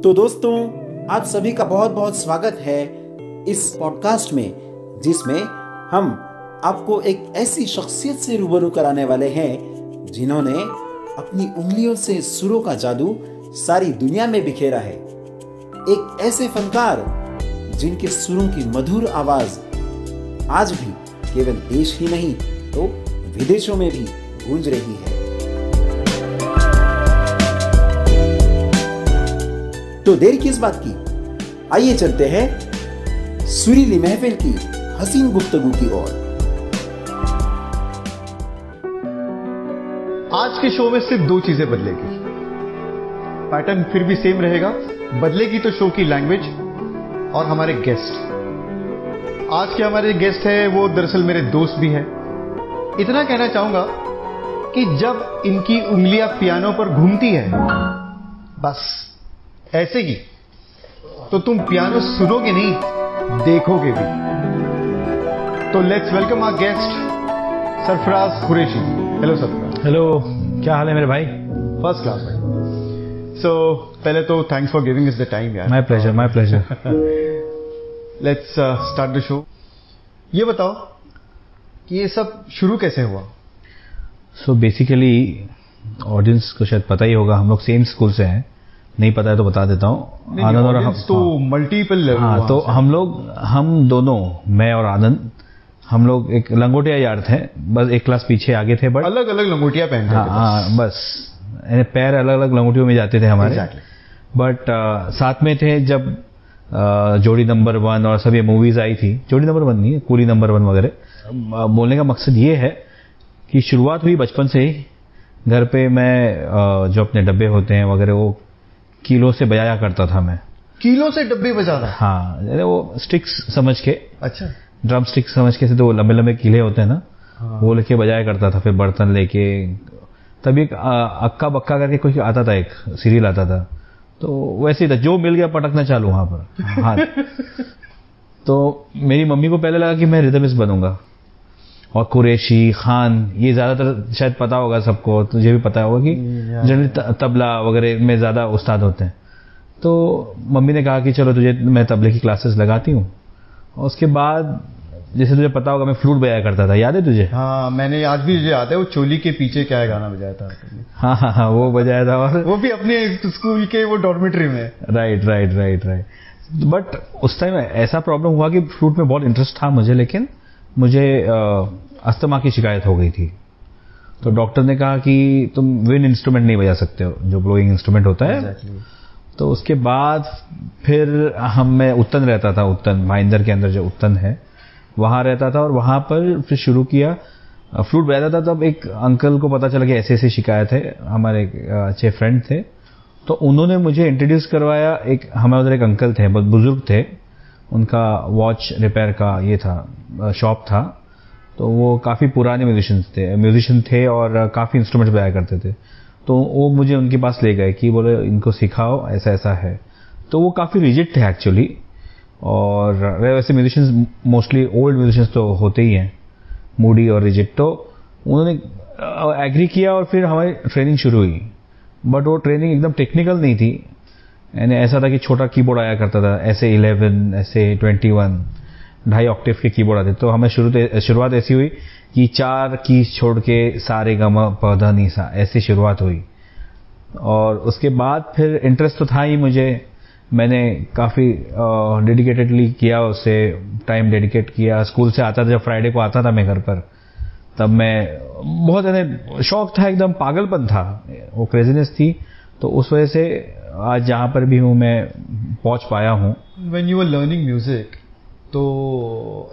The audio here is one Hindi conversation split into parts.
तो दोस्तों, आप सभी का बहुत बहुत स्वागत है इस पॉडकास्ट में, जिसमें हम आपको एक ऐसी शख्सियत से रूबरू कराने वाले हैं जिन्होंने अपनी उंगलियों से सुरों का जादू सारी दुनिया में बिखेरा है। एक ऐसे फनकार जिनके सुरों की मधुर आवाज आज भी केवल देश ही नहीं तो विदेशों में भी गूंज रही है। तो देर किस बात की, आइए चलते हैं सुरीली महफिल की हसीन गुफ्तगू की ओर। आज के शो में सिर्फ दो चीजें बदलेगी। पैटर्न फिर भी सेम रहेगा, बदलेगी तो शो की लैंग्वेज और हमारे गेस्ट। आज के हमारे गेस्ट है वो दरअसल मेरे दोस्त भी हैं। इतना कहना चाहूंगा कि जब इनकी उंगलियां पियानो पर घूमती है, बस ऐसे ही, तो तुम पियानो सुनोगे नहीं, देखोगे भी। तो let's welcome our guest Sarfaraz Qureshi. Hello Sarfaraz. Hello, क्या हाल है मेरे भाई? फर्स्ट क्लास भाई। सो पहले तो thanks for giving us the time यार। My pleasure. Let's start the show. ये बताओ कि ये सब शुरू कैसे हुआ? सो बेसिकली ऑडियंस को शायद पता ही होगा, हम लोग सेम स्कूल से हैं। नहीं पता है तो बता देता हूँ। आनंद और हम तो मल्टीपल लेवल। हाँ, तो हम दोनों, मैं और आनंद, हम लोग एक लंगोटिया यार थे, बस एक क्लास पीछे आगे थे, बट अलग अलग लंगोटिया पहनते थे। हाँ, बस पैर अलग अलग लंगोटियों में जाते थे हमारे। बट साथ में थे जब जोड़ी नंबर 1 और सब ये मूवीज आई थी। जोड़ी नंबर 1 नहीं, कूली नंबर 1 वगैरह। बोलने का मकसद ये है कि शुरुआत हुई बचपन से ही। घर पे मैं जो अपने डब्बे होते हैं वगैरह वो किलो से बजाया करता था मैं। किलो से डब्बे बजाना? हाँ, वो स्टिक्स समझ के। अच्छा। ड्रम स्टिक्स समझ के, से तो लंबे लंबे किले होते हैं ना। हाँ। वो लेके बजाया करता था, फिर बर्तन लेके। तभी एक अक्का बक्का करके कोई आता था, एक सीरियल आता था, तो वैसे ही था, जो मिल गया पटकना चालू वहां पर। हाँ। तो मेरी मम्मी को पहले लगा कि मैं रिदमिस्ट बनूंगा, और कुरैशी, खान, ये ज्यादातर शायद पता होगा सबको, तुझे भी पता होगा कि जनरली तबला वगैरह में ज्यादा उस्ताद होते हैं। तो मम्मी ने कहा कि चलो तुझे मैं तबले की क्लासेस लगाती हूँ। और उसके बाद जैसे तुझे पता होगा मैं फ्लूट बजाया करता था, याद है तुझे? हाँ, मैंने आज भी मुझे याद है, वो चोली के पीछे क्या है गाना बजाया था। हाँ, वो बजाया था, और वो भी अपने स्कूल के वो डॉर्मेट्री में। राइट। बट उस टाइम ऐसा प्रॉब्लम हुआ कि फ्लूट में बहुत इंटरेस्ट था मुझे, लेकिन मुझे अस्थमा की शिकायत हो गई थी। तो डॉक्टर ने कहा कि तुम विंड इंस्ट्रूमेंट नहीं बजा सकते हो, जो ब्लोइंग इंस्ट्रूमेंट होता है। Exactly. तो उसके बाद फिर मैं उत्तन रहता था, उत्तन भाईंदर के अंदर जो उत्तन है वहां रहता था, और वहां पर फिर शुरू किया, फ्लूट बजाता था। तब एक अंकल को पता चला कि ऐसे शिकायत है, हमारे अच्छे फ्रेंड थे, तो उन्होंने मुझे इंट्रोड्यूस करवाया। एक हमारे उधर एक अंकल थे, बहुत बुजुर्ग थे, उनका वॉच रिपेयर का ये था, शॉप था। तो वो काफी पुराने म्यूजिशियन थे और काफी इंस्ट्रूमेंट बजाया करते थे। तो वो मुझे उनके पास ले गए कि बोले इनको सिखाओ, ऐसा ऐसा है। तो वो काफी रिजिड थे एक्चुअली, और वैसे म्यूजिशियंस मोस्टली ओल्ड म्यूजिशियंस तो होते ही हैं, मूडी और रिजिड। तो उन्होंने एग्री किया और फिर हमारी ट्रेनिंग शुरू हुई। बट वो ट्रेनिंग एकदम टेक्निकल नहीं थी, यानी ऐसा था कि छोटा कीबोर्ड आया करता था, ऐसे 11, ऐसे 21, 2.5 ऑक्टेव के कीबोर्ड आते। तो हमें शुरुआत ऐसी हुई कि 4 कीज छोड़ के सारे गमा पौधा नी सा, ऐसी शुरुआत हुई। और उसके बाद फिर इंटरेस्ट तो था ही मुझे, मैंने काफी डेडिकेटेडली किया, उससे टाइम डेडिकेट किया। स्कूल से आता था, जब फ्राइडे को आता था मैं घर पर, तब मैं बहुत शौक था, एकदम पागलपन था, वो क्रेजीनेस थी। तो उस वजह से आज जहां पर भी हूं मैं पहुंच पाया हूं। When you were learning music, तो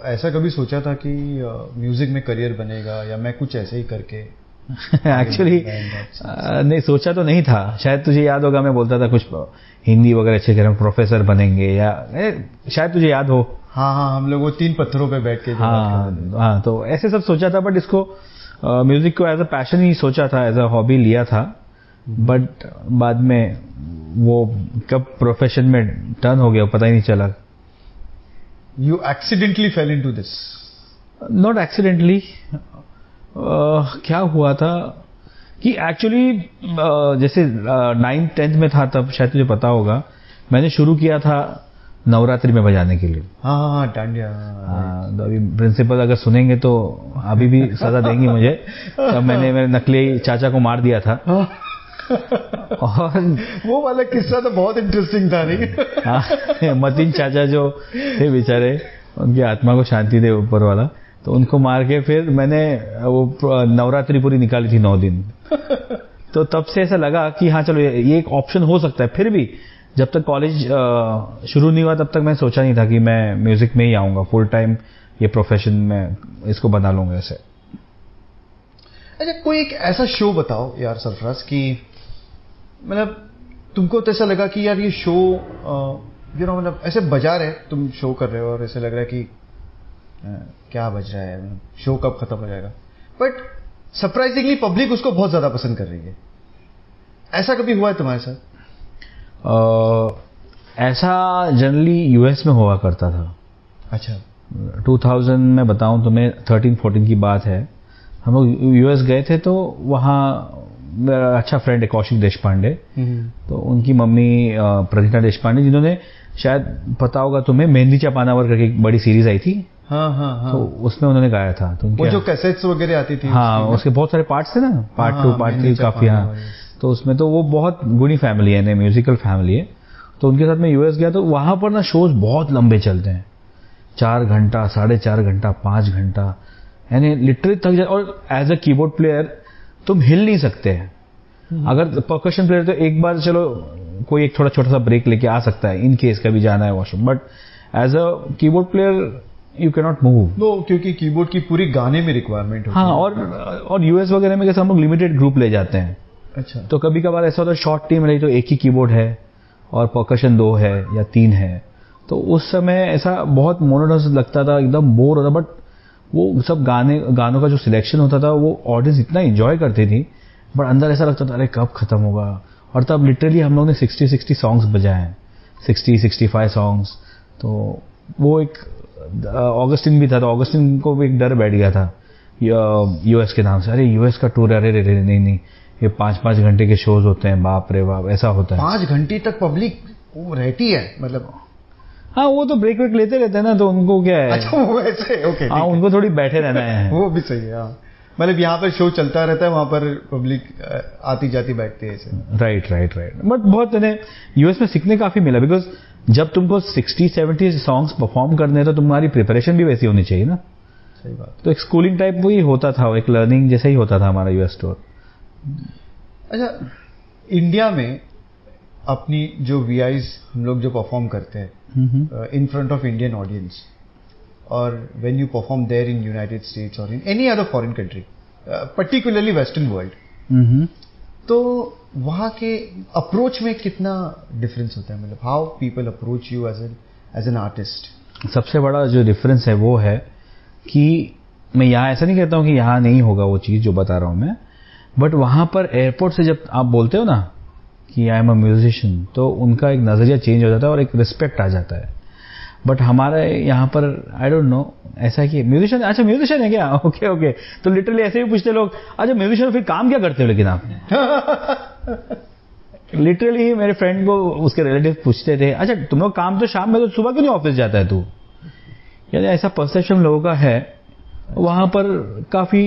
ऐसा कभी सोचा था कि म्यूजिक में करियर बनेगा, या मैं कुछ ऐसे ही करके? एक्चुअली नहीं, सोचा तो नहीं था। शायद तुझे याद होगा, मैं बोलता था कुछ हिंदी वगैरह अच्छे करें, प्रोफेसर बनेंगे, या शायद तुझे याद हो। हाँ, हम लोग वो 3 पत्थरों पे बैठ के। हाँ, तो ऐसे सब सोचा था। बट इसको म्यूजिक को एज अ पैशन ही सोचा था, एज अ हॉबी लिया था। बट बाद में वो कब प्रोफेशन में टर्न हो गया पता ही नहीं चला। You accidentally fell into this? Not accidentally. क्या हुआ था कि एक्चुअली जैसे 9th 10th में था, तब शायद तुझे पता होगा मैंने शुरू किया था नवरात्रि में बजाने के लिए। हाँ डांडिया। तो अभी प्रिंसिपल अगर सुनेंगे तो अभी भी सजा देंगी मुझे। तब मैंने मेरे नकली चाचा को मार दिया था। और वो वाला किस्सा तो बहुत इंटरेस्टिंग था नहीं? मतीन चाचा जो थे बेचारे, उनकी आत्मा को शांति दे ऊपर वाला, तो उनको मार के फिर मैंने वो नवरात्रि पूरी निकाली थी 9 दिन। तो तब से ऐसा लगा कि हाँ चलो ये एक ऑप्शन हो सकता है। फिर भी जब तक कॉलेज शुरू नहीं हुआ तब तक मैं सोचा नहीं था कि मैं म्यूजिक में ही आऊंगा फुल टाइम, ये प्रोफेशन में इसको बना लूंगा ऐसे। अच्छा, कोई एक ऐसा शो बताओ यार सरफराज कि मतलब तुमको तो ऐसा लगा कि यार ये शो मतलब ऐसे बजा रहे, तुम शो कर रहे हो और ऐसे लग रहा है कि क्या बज रहा है, शो कब खत्म हो जाएगा, बट सरप्राइजिंगली पब्लिक उसको बहुत ज्यादा पसंद कर रही है। ऐसा कभी हुआ है तुम्हारे साथ? ऐसा जनरली यूएस में हुआ करता था। अच्छा। 2000 में बताऊं तो मैं 13-14 की बात है, हम लोग यूएस गए थे। तो वहाँ मेरा अच्छा फ्रेंड है कौशिक देश पांडे, तो उनकी मम्मी प्रतिभा देश पांडे, जिन्होंने शायद पता होगा तुम्हें मेहंदी चापानावर करके एक बड़ी सीरीज आई थी। हाँ। तो उसमें उन्होंने गाया था। तो वो जो कैसेट्स वगैरह आती थी। हाँ, उसके बहुत सारे पार्ट्स थे ना, पार्ट 2 पार्ट 3 काफी। हाँ, तो उसमें तो वो बहुत गुणी फैमिली है, म्यूजिकल फैमिली है। तो उनके साथ मैं यूएस गया, तो वहां पर ना शोज बहुत लंबे चलते हैं, 4 घंटा, 4.5 घंटा, 5 घंटा, यानी लिटरली थक जाए। और एज अ कीबोर्ड प्लेयर तुम हिल नहीं सकते हैं। अगर परकशन प्लेयर तो एक बार चलो कोई एक थोड़ा छोटा सा ब्रेक लेके आ सकता है इन केस कभी जाना है washroom, but as a keyboard player you can not move. No, क्योंकि कीबोर्ड की पूरी गाने में रिक्वायरमेंट होती है। हाँ, और यूएस वगैरह में कैसे हम लोग लिमिटेड ग्रुप ले जाते हैं। अच्छा। तो कभी कभार ऐसा होता है शॉर्ट टीम रही तो एक ही कीबोर्ड है और परकशन 2 है या 3 है, तो उस समय ऐसा बहुत मोनोटोनस लगता था, एकदम बोर होता। बट वो सब गानों का जो सिलेक्शन होता था वो ऑडियंस इतना एंजॉय करती थी, बट अंदर ऐसा लगता था अरे कब खत्म होगा। और तब लिटरली हम लोग ने 60 सॉन्ग्स बजाए हैं, 60-65 सॉन्ग्स। तो वो एक ऑगस्टिन भी था, तो ऑगस्टिन को भी एक डर बैठ गया था यूएस के नाम से। अरे यूएस का टूर, अरे नहीं, ये 5-5 घंटे के शोज होते हैं, बाप रे बाप, ऐसा होता है। 5 घंटे तक पब्लिक वो रहती है मतलब? हाँ, वो तो ब्रेक लेते रहते हैं ना, तो उनको क्या है। अच्छा, वो ऐसे, ओके। हाँ, उनको थोड़ी बैठे रहना है। वो भी सही है। हाँ, मतलब यहाँ पर शो चलता रहता है, वहां पर पब्लिक आती जाती बैठती है ऐसे। राइट। बट बहुत यूएस में सीखने काफी मिला, बिकॉज जब तुमको 60-70 सॉन्ग्स परफॉर्म करने हैं तो तुम्हारी प्रिपरेशन भी वैसी होनी चाहिए ना। सही बात। तो एक स्कूलिंग टाइप वो ही होता था, एक लर्निंग जैसा ही होता था हमारा यूएस टूर। अच्छा, इंडिया में अपनी जो वीआईज हम लोग जो परफॉर्म करते हैं in front of Indian audience, और when you perform there in United States or in any other foreign country, particularly western world, तो वहाँ के अप्रोच में कितना डिफरेंस होता है? मतलब how people approach you as an artist? सबसे बड़ा जो डिफरेंस है वो है कि मैं यहाँ ऐसा नहीं कहता हूँ कि यहाँ नहीं होगा वो चीज़ जो बता रहा हूँ मैं, बट वहाँ पर एयरपोर्ट से जब आप बोलते हो ना कि आई एम अ म्यूजिशियन, तो उनका एक नज़रिया चेंज हो जाता है और एक रिस्पेक्ट आ जाता है। बट हमारे यहाँ पर आई डोंट नो, ऐसा है कि म्यूजिशियन, अच्छा म्यूजिशियन है क्या, ओके, तो लिटरली ऐसे भी पूछते लोग, अच्छा म्यूजिशियन फिर काम क्या करते हो लेकिन आप? लिटरली मेरे फ्रेंड को उसके रिलेटिव पूछते थे, अच्छा तुम लोग काम तो शाम में, तो सुबह क्यों नहीं ऑफिस जाता है तू? यानी ऐसा परसेप्शन लोगों का है वहां पर, काफी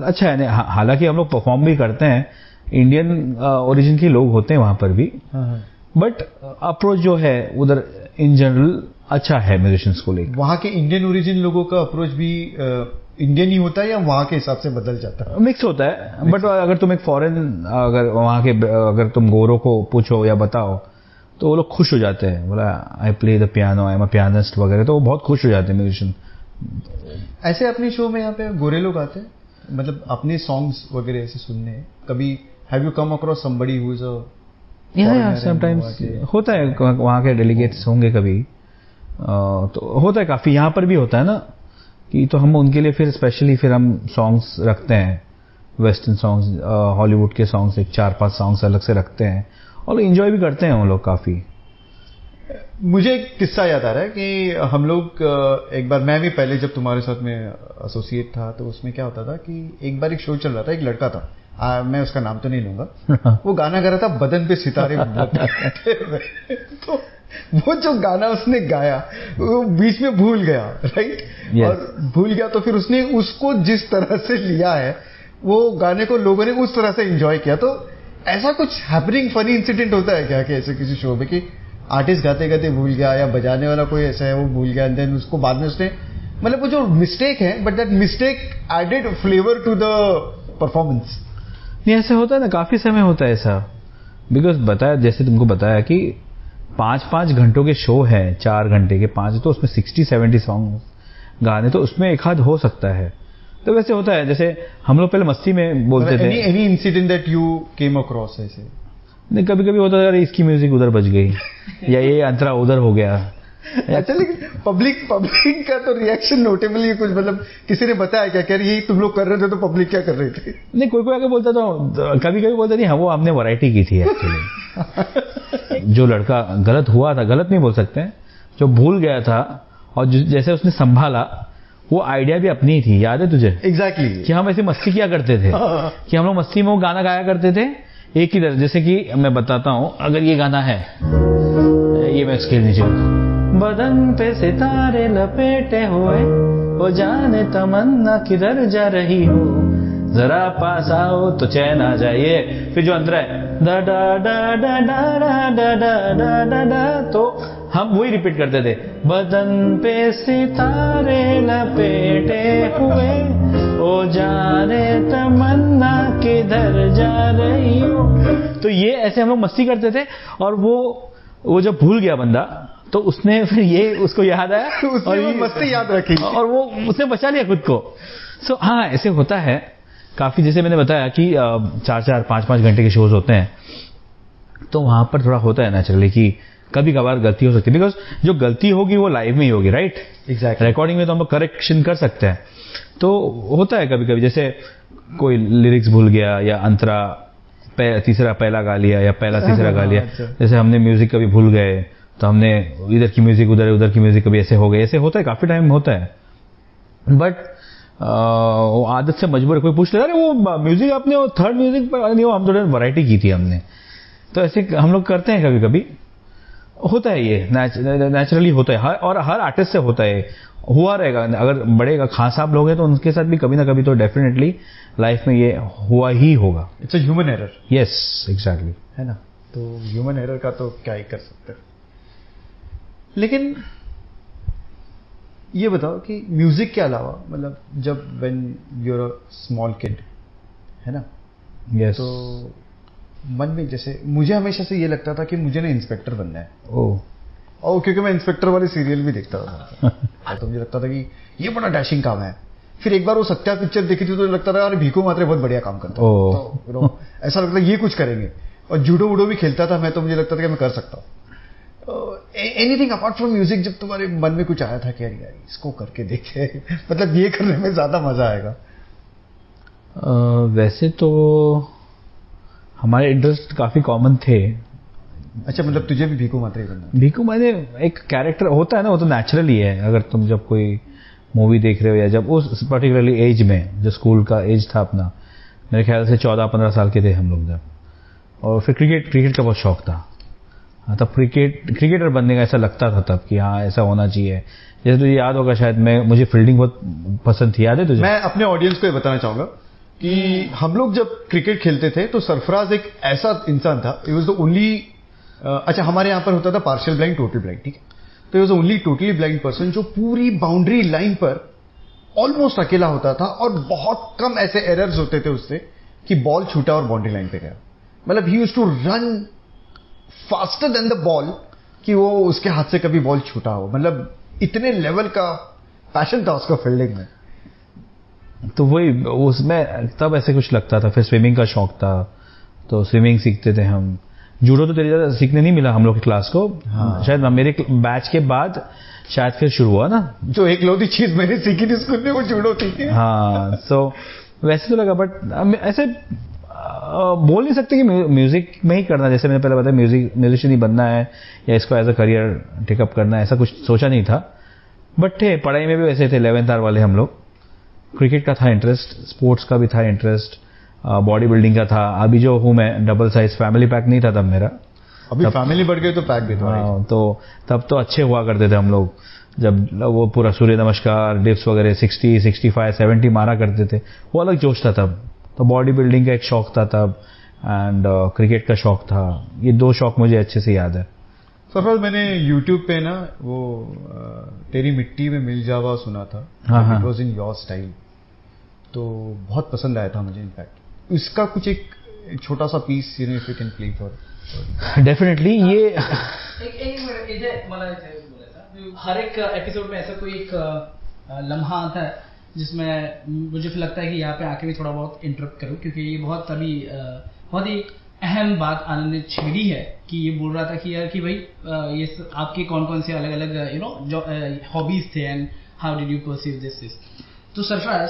अच्छा है। हालांकि हम लोग परफॉर्म भी करते हैं, इंडियन ओरिजिन के लोग होते हैं वहां पर भी, बट अप्रोच जो है उधर इन जनरल अच्छा है म्यूजिशियंस को लेकर। वहाँ के इंडियन ओरिजिन लोगों का अप्रोच भी इंडियन ही होता है या वहाँ के हिसाब से बदल जाता है? मिक्स होता है, बट अगर तुम एक फॉरेन, अगर वहाँ के अगर तुम गोरों को पूछो या बताओ तो वो लोग खुश हो जाते हैं, बोला I play the piano, I am a pianist वगैरह, तो वो बहुत खुश हो जाते हैं म्यूजिशियन। ऐसे अपने शो में यहाँ पे गोरे लोग आते हैं, मतलब अपने सॉन्ग्स वगैरह ऐसे सुनने? कभी have you come across somebody who is a या समटाइम्स होता है, वहाँ के डेलीगेट्स होंगे कभी, तो होता है काफी। यहाँ पर भी होता है ना कि तो हम उनके लिए फिर स्पेशली फिर हम सॉन्ग्स रखते हैं, वेस्टर्न सॉन्ग्स, हॉलीवुड के सॉन्ग्स, एक 4-5 सॉन्ग्स अलग से रखते हैं और एंजॉय भी करते हैं वो लोग काफी। मुझे एक किस्सा याद आ रहा है कि हम लोग एक बार, मैं भी पहले जब तुम्हारे साथ में एसोसिएट था, तो उसमें क्या होता था कि एक बार एक शो चल रहा था, एक लड़का था मैं उसका नाम तो नहीं लूंगा, वो गाना गा रहा था बदन पे सितारे तो वो जो गाना उसने गाया वो बीच में भूल गया, राइट? Yes. और भूल गया तो फिर उसने उसको जिस तरह से लिया है, वो गाने को लोगों ने उस तरह से एंजॉय किया। तो ऐसा कुछ हैपनिंग फनी इंसिडेंट होता है क्या कि ऐसे किसी शो में कि आर्टिस्ट गाते गाते भूल गया या बजाने वाला कोई ऐसा है वो भूल गया, एंड देन उसको बाद में उसने, मतलब वो जो मिस्टेक है but that mistake added flavour to the performance? नहीं, ऐसा होता है ना, काफी समय होता है ऐसा। बिकॉज बताया, जैसे तुमको बताया कि 5-5 घंटों के शो है, 4 घंटे के 5, तो उसमें 60-70 सॉन्ग गाने, तो उसमें एक आध हो सकता है। तो वैसे होता है, जैसे हम लोग पहले मस्ती में बोलते थे। Any incident that you came across ऐसे? नहीं, कभी कभी होता है यार इसकी म्यूजिक उधर बज गई या ये अंतरा उधर हो गया। अच्छा, लेकिन पब्लिक का तो रिएक्शन नोटेबली कुछ, मतलब किसी ने बताया क्या, कह रही यही तुम लोग कर रहे थे तो पब्लिक क्या कर रही थी? नहीं, कोई कोई आके बोलता था, कभी कभी बोलता नहीं, हाँ वो हमने वैरायटी की थी एक्चुअली। जो लड़का गलत हुआ था, गलत नहीं बोल सकते, जो भूल गया था और जैसे उसने संभाला, वो आइडिया भी अपनी ही थी। याद है तुझे? एग्जैक्टली। कि हम ऐसे मस्ती किया करते थे कि हम लोग मस्ती में वो गाना गाया करते थे एक ही तरह। जैसे कि मैं बताता हूँ, अगर ये गाना है, ये मैं स्केल नीचे, बदन पे सितारे लपेटे हुए, वो जाने तमन्ना किधर जा रही हो, जरा पास आओ तो चैन आ जाए। फिर जो अंदर है दा डा डा डा डा डा डा डा डा, तो हम वही रिपीट करते थे, बदन पे सितारे लपेटे हुए, ओ जाने तमन्ना किधर जा रही हो। तो ये ऐसे हम लोग मस्ती करते थे। और वो जब भूल गया बंदा, तो उसने फिर ये उसको याद आया और ये मस्ती याद रखी और वो उसने बचा लिया खुद को। सो हाँ, ऐसे होता है काफी। जैसे मैंने बताया कि 4-4, 5-5 घंटे के शोज होते हैं, तो वहां पर थोड़ा होता है नेचुरली कि कभी कभार गलती हो सकती है। बिकॉज जो गलती होगी वो लाइव में ही होगी, राइट? एग्जैक्टली। रिकॉर्डिंग में तो हम लोग करेक्शन कर सकते हैं, तो होता है कभी कभी। जैसे कोई लिरिक्स भूल गया या अंतरा तीसरा पहला गा लिया या पहला तीसरा गा लिया। जैसे हमने म्यूजिक कभी भूल गए, तो हमने इधर की म्यूजिक उधर की म्यूजिक कभी ऐसे हो गए। ऐसे होता है, काफी टाइम होता है। बट वो आदत से मजबूर है। कोई पूछ लेता है वो म्यूजिक आपने वो थर्ड म्यूजिक पर नहीं, वो हम थोड़ी वैरायटी की थी हमने, तो ऐसे हम लोग करते हैं कभी कभी। होता है, ये नेचुरली होता है, और हर आर्टिस्ट से होता है, हुआ रहेगा। अगर बड़े खान साहब लोग हैं तो उनके साथ भी कभी ना कभी तो डेफिनेटली लाइफ में ये हुआ ही होगा। It's a human error. Yes, exactly, है ना? तो ह्यूमन एरर का तो क्या ही कर सकते हैं। लेकिन ये बताओ कि म्यूजिक के अलावा, मतलब जब when you are a small kid, है ना? यस। तो मन में, जैसे मुझे हमेशा से ये लगता था कि मुझे ना इंस्पेक्टर बनना है। ओह। और क्योंकि मैं इंस्पेक्टर वाले सीरियल भी देखता था तो मुझे लगता था कि ये बड़ा डैशिंग काम है। फिर एक बार वो सत्या पिक्चर देखी थी तो लगता था यार भीखू मात्रे बहुत बढ़िया काम करता है, तो ऐसा लगता है ये कुछ करेंगे। और जूडो वूडो भी खेलता था मैं, तो मुझे लगता था कि मैं कर सकता हूँ। एनीथिंग अपार्ट फ्रॉम म्यूजिक, जब तुम्हारे मन में कुछ आया था कि यार इसको करके देखे, मतलब ये करने में ज्यादा मजा आएगा? वैसे तो हमारे इंटरेस्ट काफी कॉमन थे। अच्छा, मतलब तुझे भी भीखू मात्रे बनना? भीखू मात्रे एक कैरेक्टर होता है ना, वो तो नेचुरल ही है। अगर तुम जब कोई मूवी देख रहे हो या जब उस पर्टिकुलरली एज में, जो स्कूल का एज था अपना, मेरे ख्याल से 14-15 साल के थे हम लोग जब, और फिर क्रिकेट का बहुत शौक था। हाँ, तब क्रिकेटर बनने का ऐसा लगता था तब कि हाँ ऐसा होना चाहिए। जैसे तुझे याद होगा शायद, मुझे फील्डिंग बहुत पसंद थी, याद है तुझे? मैं अपने ऑडियंस को ये बताना चाहूंगा कि हम लोग जब क्रिकेट खेलते थे तो सरफराज एक ऐसा इंसान था, ही वाज द ओनली, अच्छा हमारे यहाँ पर होता था पार्शियल ब्लाइंड, टोटल ब्लाइंड, ठीक है? तो he was the only totally blind person जो पूरी बाउंड्री लाइन पर ऑलमोस्ट अकेला होता था, और बहुत कम ऐसे एरर्स होते थे उससे कि बॉल छूटा और बाउंड्री लाइन पे गया। मतलब he used to run faster than the ball कि वो उसके हाथ से कभी बॉल छूटा हो। मतलब इतने लेवल का पैशन था उसका फील्डिंग में। तो वही उसमें तब ऐसे कुछ लगता था। फिर स्विमिंग का शौक था, तो स्विमिंग सीखते थे हम। जूडो तो तेरे ज्यादा सीखने नहीं मिला हम लोग की क्लास को। हाँ। शायद मेरे बैच के बाद शायद फिर शुरू हुआ ना। जो एक लौती चीज मैंने सीखी थी स्कूल में वो जूडो थी। हाँ, सो वैसे तो लगा, बट ऐसे बोल नहीं सकते कि म्यूजिक में ही करना। जैसे मैंने पहले बताया, म्यूजिशियन ही बनना है या इसको एज अ करियर टेकअप करना है, ऐसा कुछ सोचा नहीं था। बट थे, पढ़ाई में भी वैसे थे 11th आवर वाले हम लोग। क्रिकेट का था इंटरेस्ट, स्पोर्ट्स का भी था इंटरेस्ट, बॉडी बिल्डिंग का था। अभी जो हूँ मैं, डबल साइज फैमिली पैक नहीं था तब मेरा। अभी फैमिली बढ़ गई तो पैक भी था। तो तब तो अच्छे हुआ करते थे हम लोग, जब वो पूरा सूर्य नमस्कार, डिप्स वगैरह 60, 65, 70 मारा करते थे, वो अलग जोश था तब। तो बॉडी बिल्डिंग का एक शौक था तब, एंड क्रिकेट का शौक था। ये 2 शौक मुझे अच्छे से याद है। सरफराज, मैंने YouTube पे ना वो तेरी मिट्टी में मिल जावा सुना था। हाँ। It was in your style, तो बहुत पसंद आया था मुझे। इनफैक्ट इसका कुछ एक छोटा सा piece, you know, if you can play for. Definitely ये एक मिनट, इधर मला बोला था, हर एक एपिसोड में ऐसा कोई एक लम्हा आता है जिसमें मुझे फिर लगता है कि यहाँ पे आके भी थोड़ा बहुत इंटरप्ट करूं, क्योंकि ये बहुत अभी बहुत ही अहम बात आनंद ने छेड़ी है कि ये बोल रहा था कि यार कि भाई ये आपके कौन कौन से अलग अलग यू नो जो हॉबीज थे and how did you perceive this. तो सरफराज,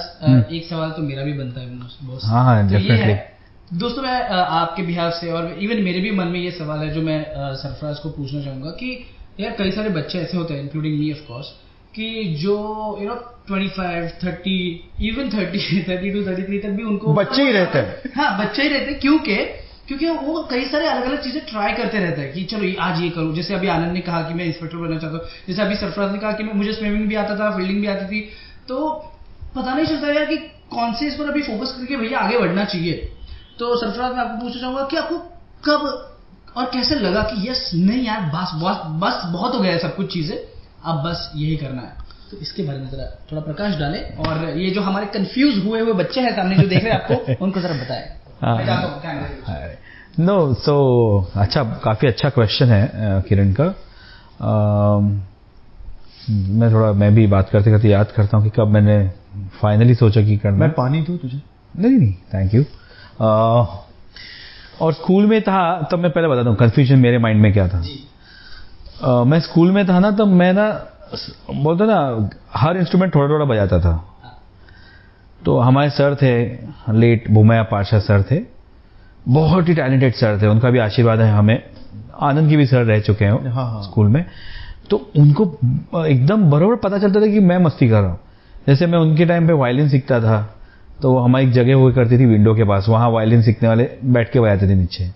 एक सवाल तो मेरा भी बनता है बॉस। हाँ, तो ये डेफिनेटली। है दोस्तों, मैं आपके बिहार से और इवन मेरे भी मन में ये सवाल है जो मैं सरफराज को पूछना चाहूंगा कि यार कई सारे बच्चे ऐसे होते हैं, इंक्लूडिंग मी ऑफ कोर्स, कि जो यू नो 25, 30, इवन 32, 33 तक भी उनको बच्चे ही रहते हैं। हाँ, बच्चे ही रहते हैं। क्योंकि वो कई सारे अलग अलग चीजें ट्राई करते रहते हैं कि चलो आज ये करूं। जैसे अभी आनंद ने कहा कि मैं इंस्पेक्टर बनना चाहता हूँ, जैसे अभी सरफराज ने कहा कि मुझे स्विमिंग भी आता था, फील्डिंग भी आती थी। तो पता नहीं चलता यार कि कौन से इस पर अभी फोकस करके भैया आगे बढ़ना चाहिए। तो सरफराज, मैं आपको पूछना चाहूंगा कि आपको कब और कैसे लगा कि यस नहीं यार बस बहुत हो गया है सब कुछ चीजें, अब बस यही करना है। तो इसके बारे में जरा थोड़ा प्रकाश डालें, और ये जो हमारे कंफ्यूज हुए बच्चे हैं सामने जो देख रहे हैं आपको, उनको जरा बताएं। नो, सो अच्छा, काफी अच्छा क्वेश्चन है किरण का। मैं भी बात करते करते याद करता हूँ कि कब मैंने फाइनली सोचा कि करना। मैं पानी दूं तुझे? नहीं, थैंक यू। और स्कूल में था तब, मैं पहले बताता हूँ कंफ्यूजन मेरे माइंड में क्या था। मैं स्कूल में था ना, तब मैं ना बोलता ना हर इंस्ट्रूमेंट थोड़ा थोड़ा बजाता था। तो हमारे सर थे, लेट भूमया पाशा सर थे, बहुत ही टैलेंटेड सर थे। उनका भी आशीर्वाद है हमें। आनंद की भी सर रह चुके हैं हाँ। स्कूल में। तो उनको एकदम बराबर पता चलता था कि मैं मस्ती कर रहा हूँ। जैसे मैं उनके टाइम पे वायलिन सीखता था, तो हमारी एक जगह हुआ करती थी विंडो के पास, वहाँ वायलिन सीखने वाले बैठ के बजाते थे नीचे।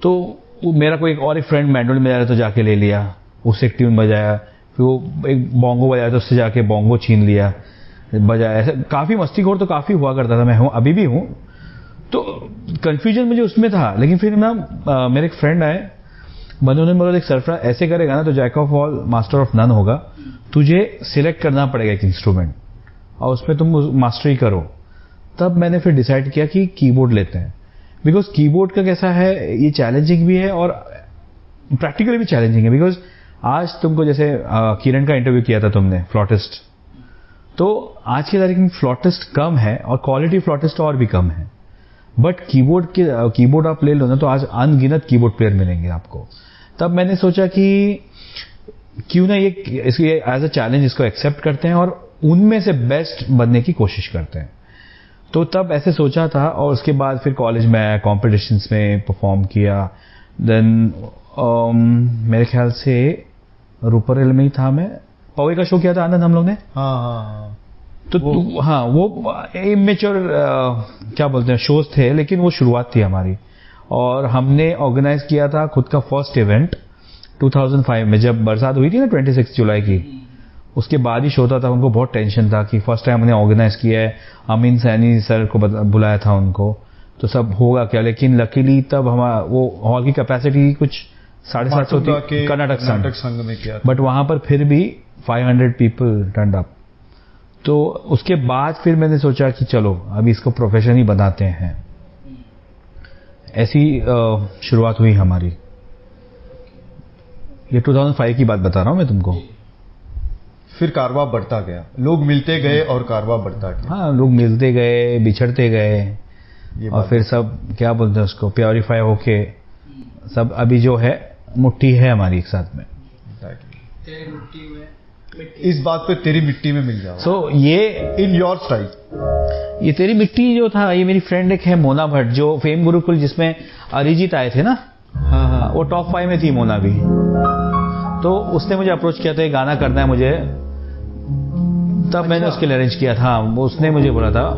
तो मेरा कोई और एक फ्रेंड मैंडोलिन बजा रहा, तो जाके ले लिया, उससे एक ट्यून बजाया। फिर वो एक बोंगो बजाया, तो उससे जाके बोंगो छीन लिया, बजाया। ऐसे काफ़ी मस्तीखोर तो काफ़ी हुआ करता था। मैं हूँ, अभी भी हूँ। तो कन्फ्यूजन मुझे उसमें था। लेकिन फिर ना मेरे एक फ्रेंड आए, उन्होंने बोला, सरफराज ऐसे करेगा ना तो jack of all master of none होगा, तुझे सिलेक्ट करना पड़ेगा एक इंस्ट्रूमेंट और उसमें तुम मास्टरी करो। तब मैंने फिर डिसाइड किया कि कीबोर्ड लेते हैं, बिकॉज कीबोर्ड का कैसा है, ये चैलेंजिंग भी है और प्रैक्टिकली भी चैलेंजिंग है। बिकॉज आज तुमको जैसे किरण का इंटरव्यू किया था तुमने, फ्लॉटिस्ट, तो आज की तारीख में फ्लॉटिस्ट कम है और क्वालिटी फ्लॉटिस्ट और भी कम है। बट कीबोर्ड आप ले लो ना, तो आज अनगिनत कीबोर्ड प्लेयर मिलेंगे आपको। तब मैंने सोचा कि क्यों ना इसको एज अ चैलेंज इसको एक्सेप्ट करते हैं और उनमें से बेस्ट बनने की कोशिश करते हैं। तो तब ऐसे सोचा था। और उसके बाद फिर कॉलेज में आया, कॉम्पिटिशन्स में परफॉर्म किया। देन मेरे ख्याल से रूपरेल में ही था मैं, पवे का शो किया था आनंद हम लोग ने। हाँ। तो वो इमेच्योर क्या बोलते हैं शोज थे, लेकिन वो शुरुआत थी हमारी। और हमने ऑर्गेनाइज किया था खुद का फर्स्ट इवेंट 2005 में, जब बरसात हुई थी ना 26 जुलाई की, उसके बाद ही शो था। उनको बहुत टेंशन था कि फर्स्ट टाइम हमने ऑर्गेनाइज किया है, अमीन सैनी सर को बुलाया था उनको, तो सब होगा क्या। लेकिन लकीली तब हमारा वो हॉल की कैपेसिटी कुछ 750 थी, कर्नाटक संघ में किया, बट वहां पर फिर भी 500 पीपल टर्न्ड अप। तो उसके बाद फिर मैंने सोचा कि चलो अभी इसको प्रोफेशन ही बनाते हैं। ऐसी शुरुआत हुई हमारी। ये 2005 की बात बता रहा हूं मैं तुमको। फिर कारवां बढ़ता गया, लोग मिलते गए और कारवां बढ़ता गया। हाँ, लोग मिलते गए, बिछड़ते गए, और फिर सब क्या बोलते हैं उसको, प्योरीफाई होके सब अभी जो है मुट्ठी है हमारी एक साथ में। इस बात पे तेरी मिट्टी में मिल जाओ। सो ये इन योर स्टाइल, ये तेरी मिट्टी जो था, ये मेरी फ्रेंड एक है मोना भट्ट, जो फेम गुरुकुल जिसमें अरिजीत आए थे ना। हाँ। वो टॉप 5 में थी मोना भी। तो उसने मुझे अप्रोच किया था, ये गाना करना है मुझे। तब मैंने उसके लिए अरेंज किया था। वो उसने मुझे बोला था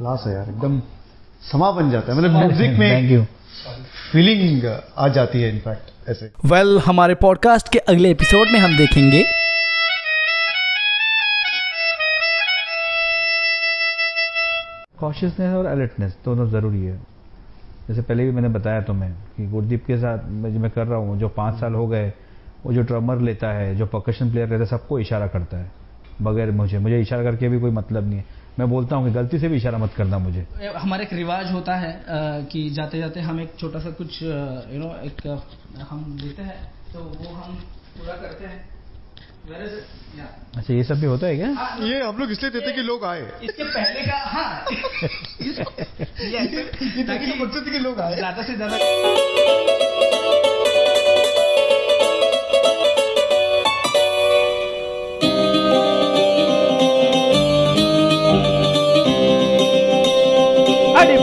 क्लास है यार, एकदम समा बन जाता है, मतलब म्यूजिक में थैंक यू। फीलिंग आ जाती है इनफैक्ट ऐसे। वेल, हमारे पॉडकास्ट के अगले एपिसोड में हम देखेंगे कॉशियसनेस और अलर्टनेस दोनों ज़रूरी है। जैसे पहले भी मैंने बताया तुम्हें कि गुरदीप के साथ मैं कर रहा हूँ, जो 5 साल हो गए, वो जो ड्रमर लेता है, जो पर्कशन प्लेयर रहता है, सबको इशारा करता है बगैर मुझे इशारा करके भी कोई मतलब नहीं है। मैं बोलता हूँ कि गलती से भी इशारा मत करना मुझे। हमारा एक रिवाज होता है कि जाते जाते हम एक छोटा सा कुछ एक हम देते हैं, तो वो हम पूरा करते हैं। अच्छा, ये सब भी होता है क्या? ये हम लोग इसलिए देते कि लोग आए, इसके पहले का हाँ ताकि मकसद के लोग आए ज्यादा से ज्यादा। अरे